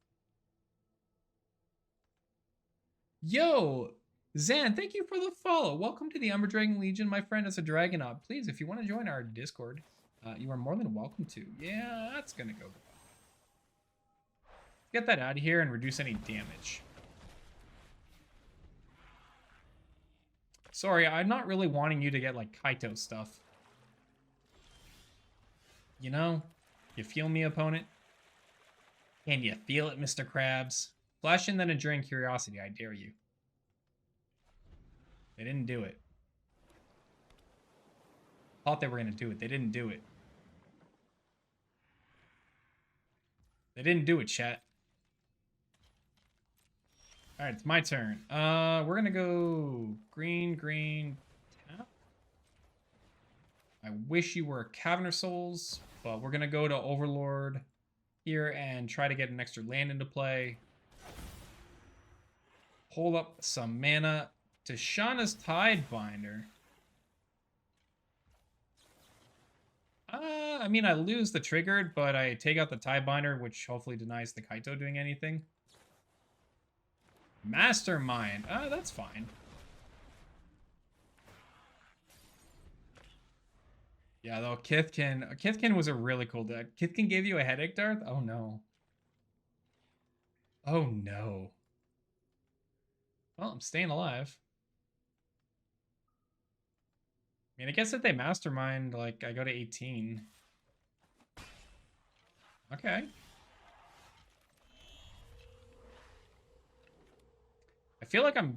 Yo, Zan, thank you for the follow. Welcome to the Umber Dragon Legion, my friend, as a Dragonaut. Please, if you want to join our Discord, you are more than welcome to. Yeah, that's gonna go. Get that out of here and reduce any damage. Sorry, I'm not really wanting you to get, like, Kaito stuff. You know? You feel me, opponent? Can you feel it, Mr. Krabs? Flash in that Enduring Curiosity, I dare you. They didn't do it. Thought they were going to do it. They didn't do it. They didn't do it, chat. Alright, it's my turn. We're going to go green, green, tap. I wish you were Caverner Souls, but we're going to go to Overlord here and try to get an extra land into play. pull up some mana to Shauna's Tidebinder. I mean, I lose the triggered, but I take out the Tidebinder, which hopefully denies the Kaito doing anything. Mastermind. That's fine. Yeah, though, Kithkin was a really cool deck. Kithkin gave you a headache, Darth? Oh, no. Oh, no. Well, I'm staying alive. I mean, I guess if they mastermind, like, I go to 18. Okay. I feel like I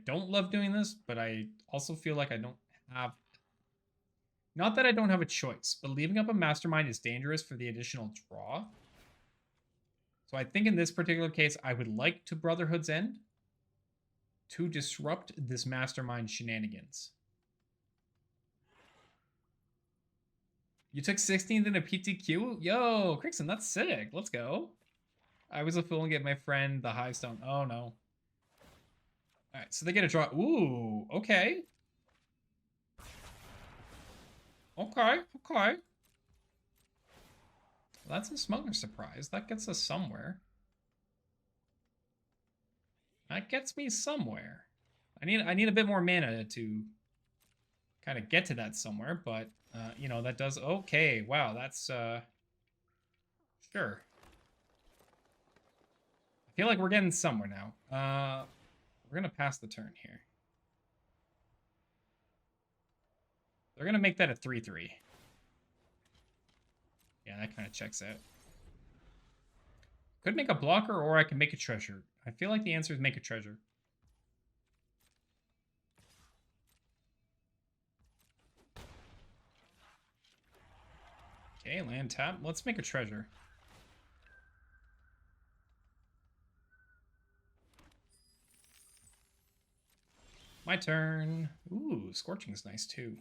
don't love doing this, but I also feel like I don't have... Not that I don't have a choice, but leaving up a mastermind is dangerous for the additional draw. So I think in this particular case, I would like to Brotherhood's End to disrupt this mastermind shenanigans. You took 16th in a PTQ? Yo, Crixon, that's sick. Let's go. I was a fool and get my friend the high stone. Oh, no. All right, so they get a draw. Ooh, okay. Okay. Well, that's a Smuggler surprise. That gets us somewhere. That gets me somewhere. I need a bit more mana to kind of get to that somewhere, but you know, that does okay. Wow, that's sure. I feel like we're getting somewhere now. We're gonna pass the turn here. They're gonna make that a 3/3. Yeah, that kind of checks out. Could make a blocker, or I can make a treasure. I feel like the answer is make a treasure. Okay, land tap. Let's make a treasure. My turn. Ooh, Scorching's nice too.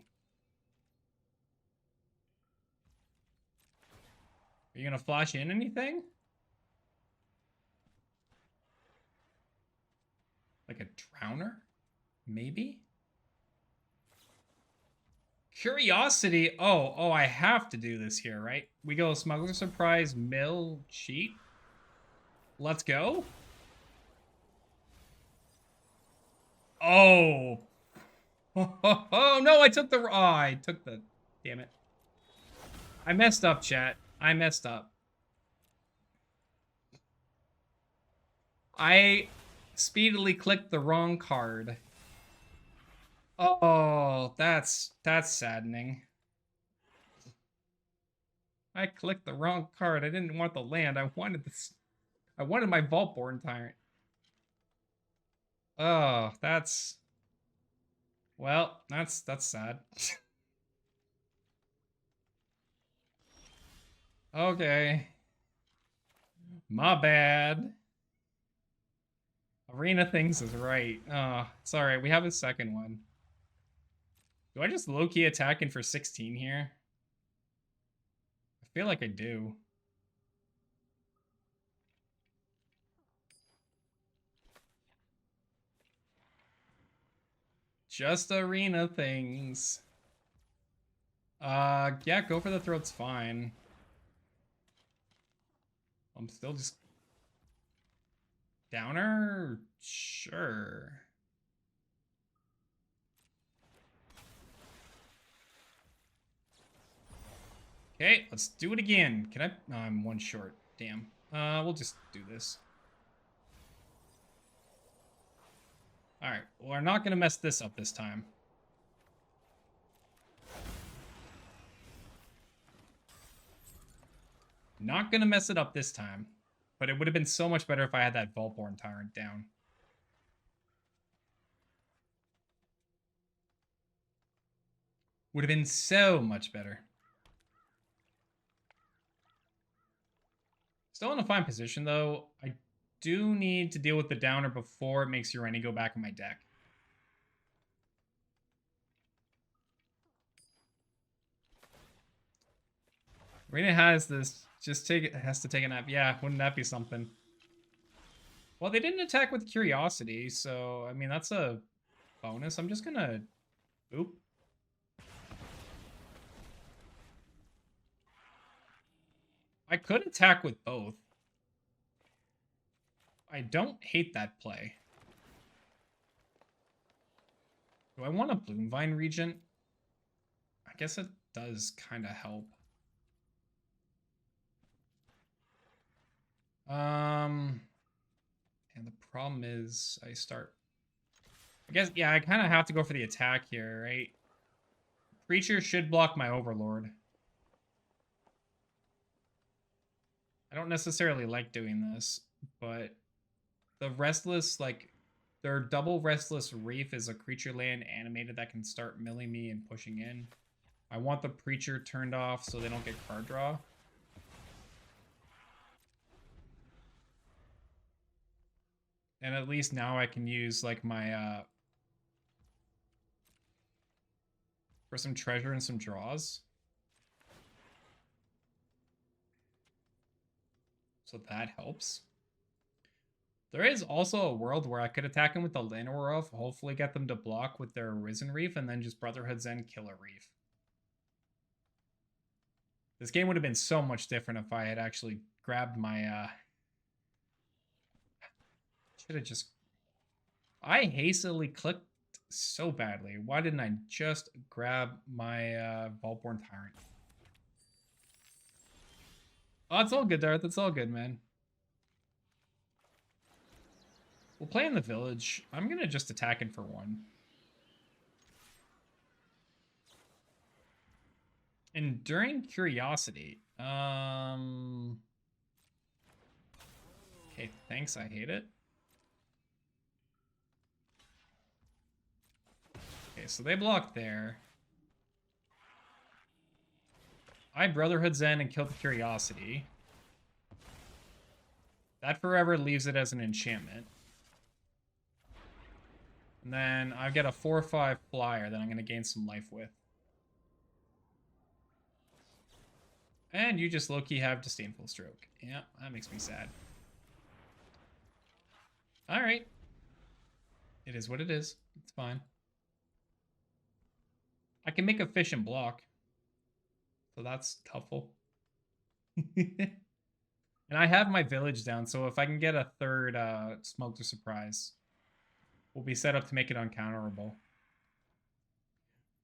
Are you gonna flash in anything? Like a Drowner? Maybe? Curiosity. Oh, I have to do this here, right? We go Smuggler Surprise, Mill, Cheat. Let's go. Oh. Oh, no, I took the... Damn it. I messed up, chat. I messed up. I speedily clicked the wrong card. Oh, that's saddening. I clicked the wrong card. I didn't want the land. I wanted this. I wanted my Vaultborn Tyrant. Oh, that's... Well, that's sad. Okay. My bad. Arena Things is right. Oh, it's alright. We have a second one. Do I just low-key attack in for 16 here? I feel like I do. Just Arena Things. Yeah, go for the throat's fine. I'm still just... Downer? Sure. Okay, let's do it again. Can I? No, I'm one short. Damn. We'll just do this. Alright, we're not gonna mess this up this time. Not gonna mess it up this time. But it would have been so much better if I had that Vaultborn Tyrant down. Would have been so much better. Still in a fine position, though. I do need to deal with the downer before it makes Ureni go back in my deck. Ureni has this. Has to take a nap. Yeah, wouldn't that be something? Well, they didn't attack with Curiosity, so, I mean, that's a bonus. I'm just gonna... Oop. I could attack with both. I don't hate that play. Do I want a Bloomvine Regent? I guess it does kind of help. And the problem is I start... I guess, yeah, I kind of have to go for the attack here, right? Creature should block my Overlord. I don't necessarily like doing this, but the Restless, like, their double Restless Reef is a creature land animated that can start milling me and pushing in. I want the Preacher turned off so they don't get card draw. And at least now I can use, like, my, for some treasure and some draws. So that helps. There is also a world where I could attack him with the Llanowar, hopefully get them to block with their Arisen Reef, and then just Brotherhood Zen kill a Reef. This game would have been so much different if I had actually grabbed my, should have just... I hastily clicked so badly. Why didn't I just grab my Vaultborn Tyrant? Oh, it's all good, Darth. It's all good, man. We'll play in the village. I'm going to just attack it for one. Enduring Curiosity. Okay, thanks. I hate it. Okay, so they blocked there. I Brotherhood Zen and killed the Curiosity. That forever leaves it as an enchantment. And then I get a 4/5 flyer that I'm going to gain some life with. And you just low-key have Disdainful Stroke. Yeah, that makes me sad. Alright. It is what it is. It's fine. I can make a fish and block. So that's helpful. And I have my village down, so if I can get a third Smuggler Surprise, we'll be set up to make it uncounterable.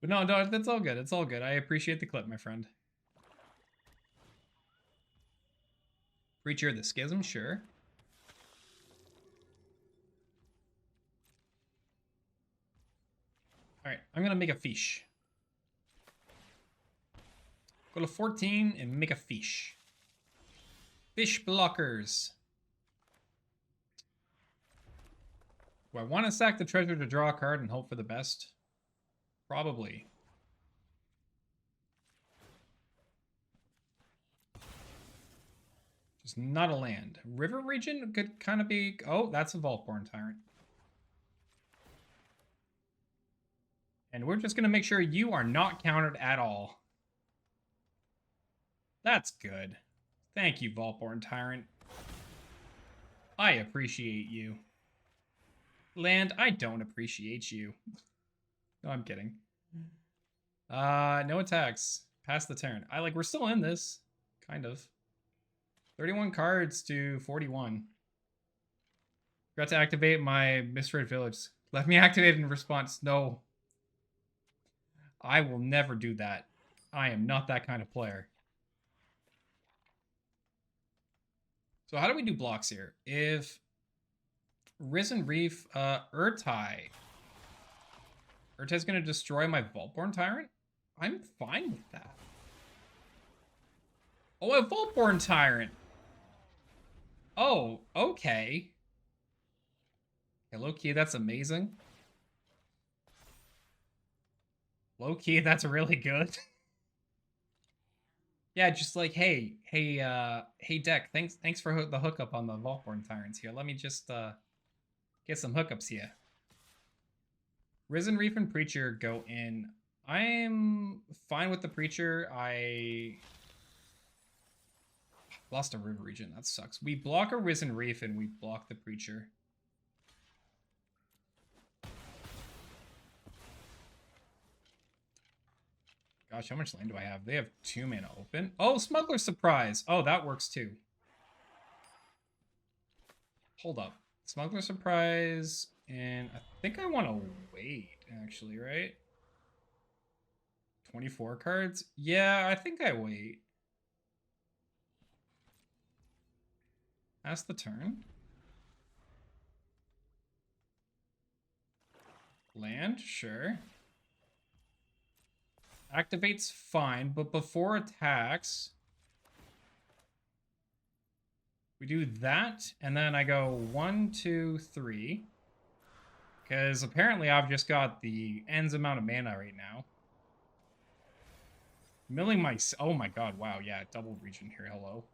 But no, that's all good. It's all good. I appreciate the clip, my friend. Preacher of the Schism, sure. Alright, I'm going to make a fish. Go to 14 and make a fish. Fish blockers. Do I want to sack the treasure to draw a card and hope for the best? Probably. Just not a land. River region could kind of be... Oh, that's a Vaultborn Tyrant. And we're just going to make sure you are not countered at all. That's good. Thank you, Vaultborn Tyrant. I appreciate you. Land, I don't appreciate you. No, I'm kidding. No attacks. Pass the turn. We're still in this. Kind of. 31 cards to 41. Forgot to activate my Misread Village. Left me activated in response. No. I will never do that. I am not that kind of player. So how do we do blocks here? If Risen Reef, Urtai. Urtai's going to destroy my Vaultborn Tyrant? I'm fine with that. Oh, a Vaultborn Tyrant! Oh, okay. Okay, low-key, that's amazing. Low-key, that's really good. Yeah, just like, hey, Deck, thanks for the hookup on the Vaultborn Tyrants here. Let me just get some hookups here. Risen Reef and Preacher go in. I'm fine with the Preacher. Lost a river region. That sucks. We block a Risen Reef and we block the Preacher. Gosh, how much land do I have? They have 2 mana open. Oh, Smuggler Surprise. Oh, that works too. Hold up. Smuggler Surprise. And I think I want to wait, actually, right? 24 cards? Yeah, I think I wait. That's the turn. Land, sure. Activate's fine, but before attacks, we do that, and then I go 1, 2, 3. Because apparently I've just got the ends amount of mana right now. Milling my... Oh my god, wow, yeah, double region here, hello.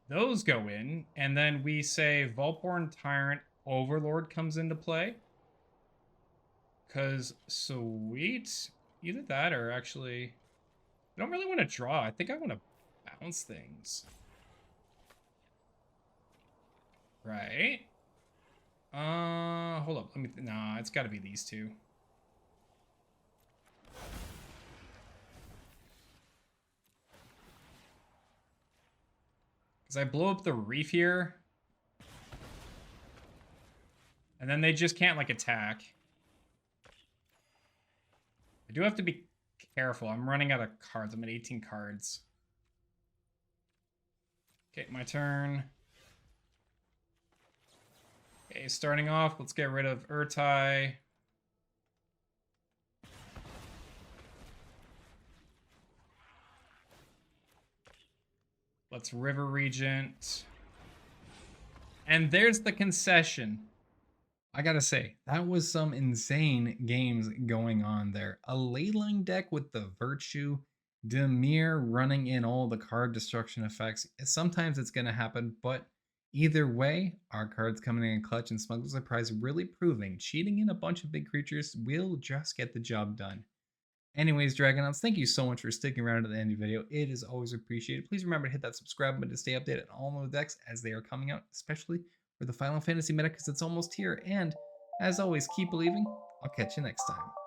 Those go in, and then we say Voltborn Tyrant Overlord comes into play. Because, sweet. Either that or actually... I don't really want to draw. I think I want to bounce things. Right. Hold up. Let me... Nah, it's got to be these two. Because I blow up the reef here. And then they just can't, like, attack. I do have to be careful. I'm running out of cards. I'm at 18 cards. Okay, my turn. Okay, starting off, let's get rid of Urtai. Let's River Regent. And there's the concession. I gotta say, that was some insane games going on there. A Leyline deck with the Virtue, Dimir running in all the card destruction effects. Sometimes it's gonna happen, but either way, our cards coming in clutch and Smuggler Surprise really proving cheating in a bunch of big creatures will just get the job done. Anyways, Dragonauts, thank you so much for sticking around to the end of the video. It is always appreciated. Please remember to hit that subscribe button to stay updated on all the decks as they are coming out, especially for the Final Fantasy meta because it's almost here. And as always, keep believing. I'll catch you next time.